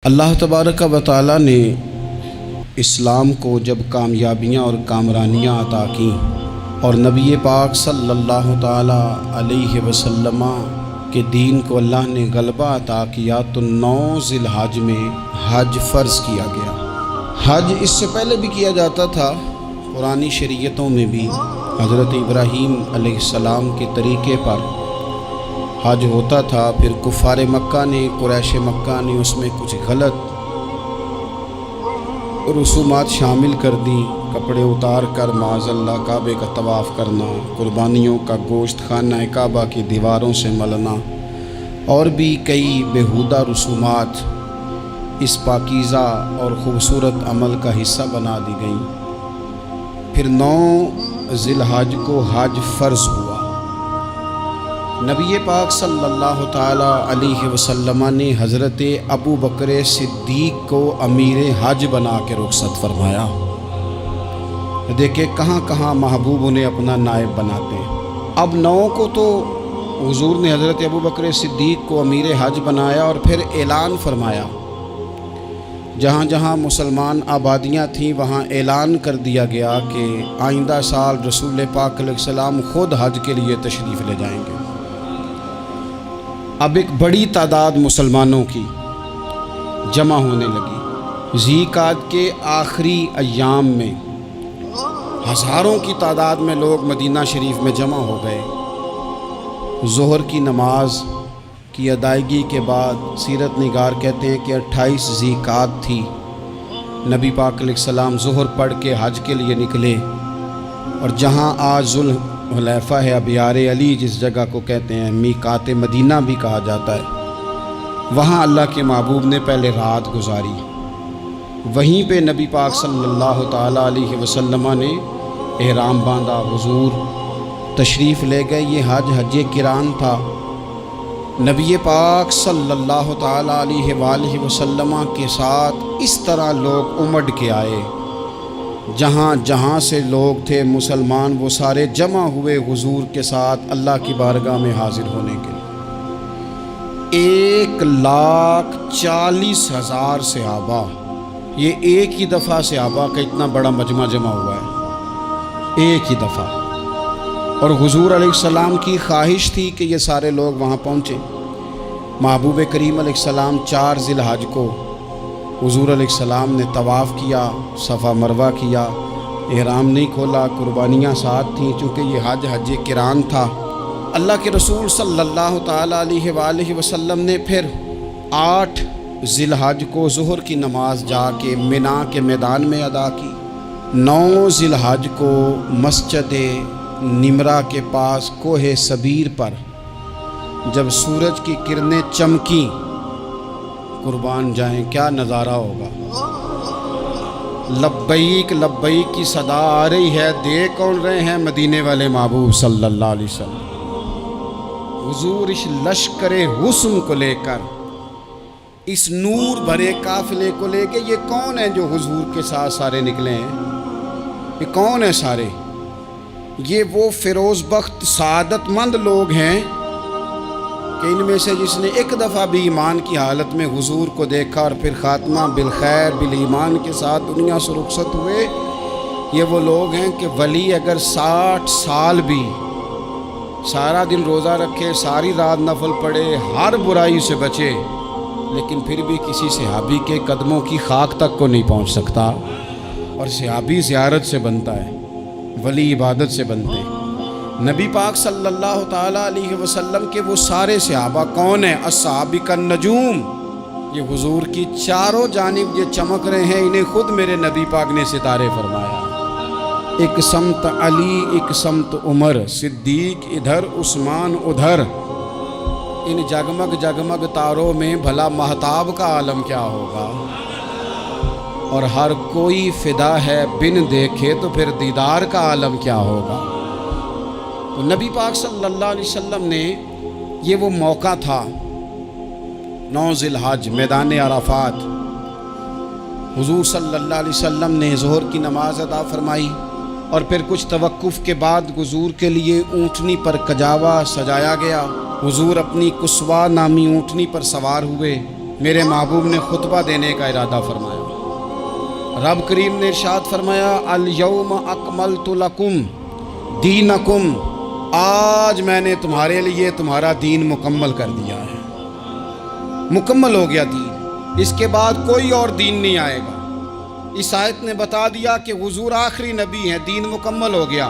اللہ تبارک و تعالی نے اسلام کو جب کامیابیاں اور کامرانیاں عطا کیں اور نبی پاک صلی اللہ تعالی علیہ وسلم کے دین کو اللہ نے غلبہ عطا کیا تو 9 ذی الحج میں حج فرض کیا گیا۔ حج اس سے پہلے بھی کیا جاتا تھا، پرانی شریعتوں میں بھی حضرت ابراہیم علیہ السلام کے طریقے پر حج ہوتا تھا، پھر کفار مکہ نے، قریش مکہ نے اس میں کچھ غلط رسومات شامل کر دی، کپڑے اتار کر معاذ اللہ کعبے کا طواف کرنا، قربانیوں کا گوشت خانہ کعبہ کی دیواروں سے ملنا اور بھی کئی بیہودہ رسومات اس پاکیزہ اور خوبصورت عمل کا حصہ بنا دی گئیں۔ پھر 9 ذی الحج کو حج فرض ہوا۔ نبی پاک صلی اللہ تعالی علیہ وسلم نے حضرت ابو بکر صدیق کو امیر حج بنا کے رخصت فرمایا۔ دیکھیں کہاں کہاں محبوب انہیں اپنا نائب بناتے ہیں۔ اب 9 کو تو حضور نے حضرت ابو بکر صدیق کو امیر حج بنایا اور پھر اعلان فرمایا، جہاں جہاں مسلمان آبادیاں تھیں وہاں اعلان کر دیا گیا کہ آئندہ سال رسول پاک علیہ السلام خود حج کے لیے تشریف لے جائیں گے۔ اب ایک بڑی تعداد مسلمانوں کی جمع ہونے لگی۔ ذی القعدہ کے آخری ایام میں ہزاروں کی تعداد میں لوگ مدینہ شریف میں جمع ہو گئے۔ ظہر کی نماز کی ادائیگی کے بعد سیرت نگار کہتے ہیں کہ 28 ذی القعدہ تھی، نبی پاک علیہ السلام ظہر پڑھ کے حج کے لیے نکلے، اور جہاں آج ذوالحلیفہ ہے، ابیار علی جس جگہ کو کہتے ہیں، میقات مدینہ بھی کہا جاتا ہے، وہاں اللہ کے محبوب نے پہلے رات گزاری۔ وہیں پہ نبی پاک صلی اللہ تعالی علیہ وسلم نے احرام باندھا، حضور تشریف لے گئے۔ یہ حج قران تھا۔ نبی پاک صلی اللہ تعالی علیہ وآلہ وسلم کے ساتھ اس طرح لوگ امڈ کے آئے، جہاں جہاں سے لوگ تھے مسلمان وہ سارے جمع ہوئے حضور کے ساتھ اللہ کی بارگاہ میں حاضر ہونے کے لیے۔ 1,40,000 صحابہ، یہ ایک ہی دفعہ صحابہ کا اتنا بڑا مجمع جمع ہوا ہے، ایک ہی دفعہ۔ اور حضور علیہ السلام کی خواہش تھی کہ یہ سارے لوگ وہاں پہنچے۔ محبوب کریم علیہ السلام 4 ذی الحج کو حضور علیہ السلام نے طواف کیا، صفا مروہ کیا، احرام نہیں کھولا، قربانیاں ساتھ تھیں، چونکہ یہ حج قران تھا۔ اللہ کے رسول صلی اللہ تعالی علیہ وآلہ وسلم نے پھر 8 ذی الحج کو ظہر کی نماز جا کے منا کے میدان میں ادا کی۔ 9 ذی الحج کو مسجد نمرہ کے پاس کوہ صبیر پر جب سورج کی کرنیں چمکیں، قربان جائیں کیا نظارہ ہوگا۔ لبیک لبیک کی صدا آ رہی ہے، دیکھ کون رہے ہیں؟ مدینے والے محبوب صلی اللہ علیہ وسلم۔ حضور اس لشکر حسن کو لے کر، اس نور بھرے قافلے کو لے کے، یہ کون ہیں جو حضور کے ساتھ سارے نکلے ہیں؟ یہ کون ہیں سارے؟ یہ وہ فیروز بخت سعادت مند لوگ ہیں کہ ان میں سے جس نے ایک دفعہ بھی ایمان کی حالت میں حضور کو دیکھا اور پھر خاتمہ بالخیر بالایمان کے ساتھ دنیا سے رخصت ہوئے، یہ وہ لوگ ہیں کہ ولی اگر 60 سال بھی سارا دن روزہ رکھے، ساری رات نفل پڑھے، ہر برائی سے بچے، لیکن پھر بھی کسی صحابی کے قدموں کی خاک تک کو نہیں پہنچ سکتا۔ اور صحابی زیارت سے بنتا ہے، ولی عبادت سے بنتے ہیں۔ نبی پاک صلی اللہ تعالی علیہ وسلم کے وہ سارے صحابہ کون ہیں؟ الصحابہ النجوم، یہ حضور کی چاروں جانب یہ چمک رہے ہیں، انہیں خود میرے نبی پاک نے ستارے فرمایا۔ ایک سمت علی، ایک سمت عمر، صدیق ادھر، عثمان ادھر۔ ان جگمگ جگمگ تاروں میں بھلا مہتاب کا عالم کیا ہوگا؟ اور ہر کوئی فدا ہے بن دیکھے تو پھر دیدار کا عالم کیا ہوگا؟ تو نبی پاک صلی اللہ علیہ وسلم نے یہ وہ موقع تھا، 9 ذی الحج میدان عرفات، حضور صلی اللہ علیہ وسلم نے ظہر کی نماز ادا فرمائی اور پھر کچھ توقف کے بعد حضور کے لیے اونٹنی پر کجاوا سجایا گیا۔ حضور اپنی کسوا نامی اونٹنی پر سوار ہوئے، میرے محبوب نے خطبہ دینے کا ارادہ فرمایا۔ رب کریم نے ارشاد فرمایا الیوم اکملت لکم دینکم، آج میں نے تمہارے لیے تمہارا دین مکمل کر دیا ہے، مکمل ہو گیا دین، اس کے بعد کوئی اور دین نہیں آئے گا۔ اس آیت نے بتا دیا کہ حضور آخری نبی ہیں، دین مکمل ہو گیا،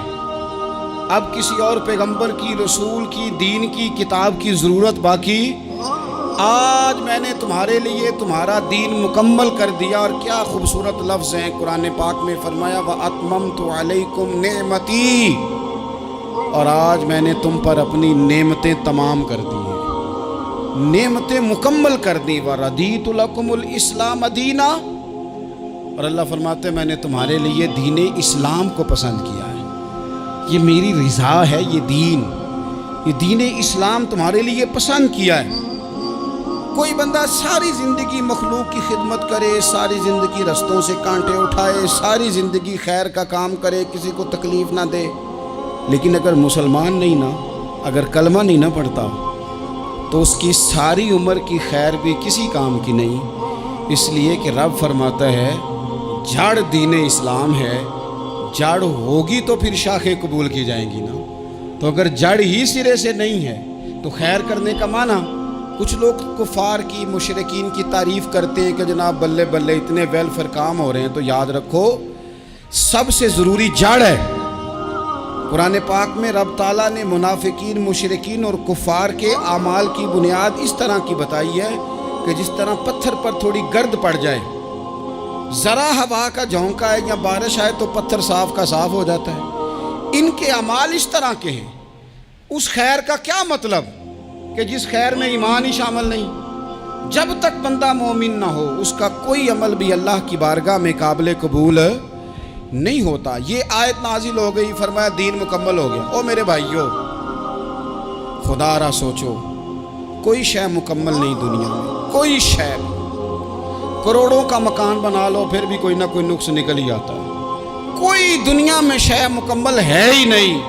اب کسی اور پیغمبر کی، رسول کی، دین کی، کتاب کی ضرورت باقی، آج میں نے تمہارے لیے تمہارا دین مکمل کر دیا۔ اور کیا خوبصورت لفظ ہیں قرآن پاک میں، فرمایا وَأَتْمَمْتُ عَلَيْكُمْ نِعْمَتِي، اور آج میں نے تم پر اپنی نعمتیں تمام کر دی ہیں، نعمتیں مکمل کر دی۔ وَرَضِيتُ لَكُمُ الْإِسْلَامَ دِينًا، اور اللہ فرماتے ہیں میں نے تمہارے لیے دین اسلام کو پسند کیا ہے، یہ میری رضا ہے، یہ دین اسلام تمہارے لیے پسند کیا ہے۔ کوئی بندہ ساری زندگی مخلوق کی خدمت کرے، ساری زندگی رستوں سے کانٹے اٹھائے، ساری زندگی خیر کا کام کرے، کسی کو تکلیف نہ دے، لیکن اگر مسلمان نہیں نا، اگر کلمہ نہیں نہ پڑھتا، تو اس کی ساری عمر کی خیر بھی کسی کام کی نہیں۔ اس لیے کہ رب فرماتا ہے جڑ دین اسلام ہے، جڑ ہوگی تو پھر شاخیں قبول کی جائیں گی نا، تو اگر جڑ ہی سرے سے نہیں ہے تو خیر کرنے کا معنی، کچھ لوگ کفار کی، مشرکین کی تعریف کرتے ہیں کہ جناب بلے بلے اتنے ویلفیئر کام ہو رہے ہیں، تو یاد رکھو سب سے ضروری جڑ ہے۔ قرآن پاک میں رب تعالیٰ نے منافقین، مشرکین اور کفار کے اعمال کی بنیاد اس طرح کی بتائی ہے کہ جس طرح پتھر پر تھوڑی گرد پڑ جائے، ذرا ہوا کا جھونکا ہے یا بارش آئے تو پتھر صاف کا صاف ہو جاتا ہے، ان کے اعمال اس طرح کے ہیں۔ اس خیر کا کیا مطلب کہ جس خیر میں ایمان ہی شامل نہیں؟ جب تک بندہ مومن نہ ہو اس کا کوئی عمل بھی اللہ کی بارگاہ میں قابل قبول نہیں ہوتا۔ یہ آیت نازل ہو گئی، فرمایا دین مکمل ہو گیا۔ او میرے بھائیو، خدا را سوچو، کوئی شے مکمل نہیں دنیا میں، کوئی شے بھی، کروڑوں کا مکان بنا لو پھر بھی کوئی نہ کوئی نقص نکل ہی آتا ہے، کوئی دنیا میں شے مکمل ہے ہی نہیں۔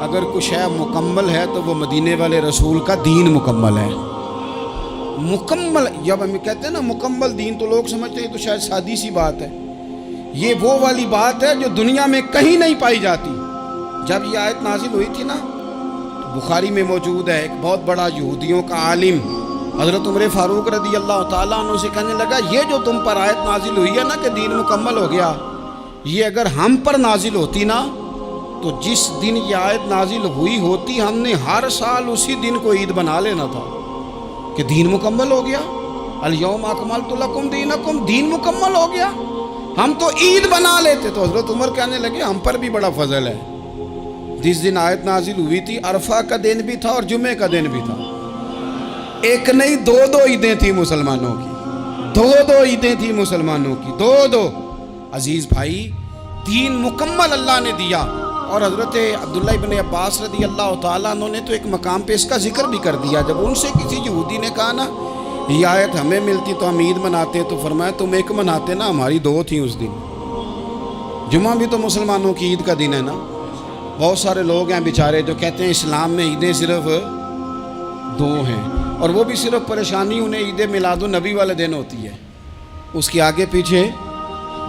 اگر کچھ شے مکمل ہے تو وہ مدینے والے رسول کا دین مکمل ہے، مکمل۔ جب ہم کہتے ہیں نا مکمل دین تو لوگ سمجھتے ہیں تو شاید سادی سی بات ہے، یہ وہ والی بات ہے جو دنیا میں کہیں نہیں پائی جاتی۔ جب یہ آیت نازل ہوئی تھی نا، تو بخاری میں موجود ہے، ایک بہت بڑا یہودیوں کا عالم حضرت عمر فاروق رضی اللہ تعالیٰ عنہ سے کہنے لگا یہ جو تم پر آیت نازل ہوئی ہے نا کہ دین مکمل ہو گیا، یہ اگر ہم پر نازل ہوتی نا تو جس دن یہ آیت نازل ہوئی ہوتی ہم نے ہر سال اسی دن کو عید بنا لینا تھا کہ دین مکمل ہو گیا، الیوم اکملت لکم دینکم، دین مکمل ہو گیا، ہم تو عید بنا لیتے۔ تو حضرت عمر کہنے لگے ہم پر بھی بڑا فضل ہے، جس دن آیت نازل ہوئی تھی عرفہ کا دن بھی تھا اور جمعے کا دن بھی تھا، ایک نہیں دو عیدیں تھیں مسلمانوں کی، دو عیدیں تھیں مسلمانوں کی، دو۔ عزیز بھائی، دین مکمل اللہ نے دیا۔ اور حضرت عبداللہ ابن عباس رضی اللہ تعالیٰ عنہ نے تو ایک مقام پہ اس کا ذکر بھی کر دیا، جب ان سے کسی یہودی نے کہا نا یہ آیت ہمیں ملتی تو ہم عید مناتے، تو فرمایا تم ایک مناتے نا، ہماری دو تھیں اس دن۔ جمعہ بھی تو مسلمانوں کی عید کا دن ہے نا۔ بہت سارے لوگ ہیں بیچارے جو کہتے ہیں اسلام میں عیدیں صرف دو ہیں، اور وہ بھی صرف پریشانی انہیں عید میلاد النبی والے دن ہوتی ہے، اس کے آگے پیچھے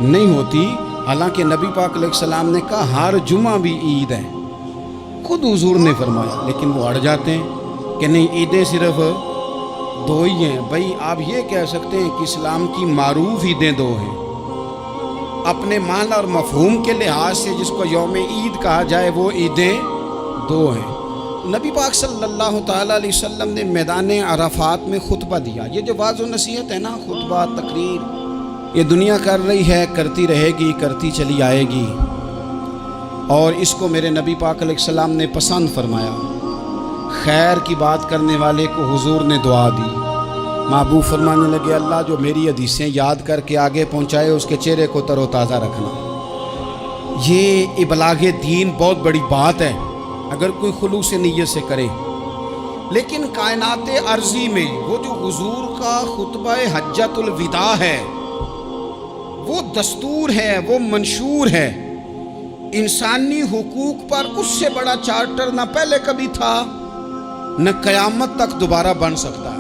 نہیں ہوتی۔ حالانکہ نبی پاک علیہ السلام نے کہا ہر جمعہ بھی عید ہے، خود حضور نے فرمایا، لیکن وہ اڑ جاتے ہیں کہ نہیں عیدیں صرف دو ہی ہیں۔ بھائی آپ یہ کہہ سکتے ہیں کہ اسلام کی معروف عیدیں دو ہیں، اپنے معنی اور مفہوم کے لحاظ سے جس کو یوم عید کہا جائے وہ عیدیں دو ہیں۔ نبی پاک صلی اللہ تعالیٰ علیہ وسلم نے میدان عرفات میں خطبہ دیا۔ یہ جو واعظ و نصیحت ہے نا، خطبہ، تقریر، یہ دنیا کر رہی ہے، کرتی رہے گی، کرتی چلی آئے گی، اور اس کو میرے نبی پاک علیہ السلام نے پسند فرمایا۔ خیر کی بات کرنے والے کو حضور نے دعا دی، محبوب فرمانے لگے اللہ جو میری حدیثیں یاد کر کے آگے پہنچائے اس کے چہرے کو تر و تازہ رکھنا۔ یہ ابلاغ دین بہت بڑی بات ہے اگر کوئی خلوص نیت سے کرے، لیکن کائنات ارضی میں وہ جو حضور کا خطبہ حجۃ الوداع ہے، وہ دستور ہے، وہ منشور ہے۔ انسانی حقوق پر اس سے بڑا چارٹر نہ پہلے کبھی تھا، نہ قیامت تک دوبارہ بن سکتا ہے۔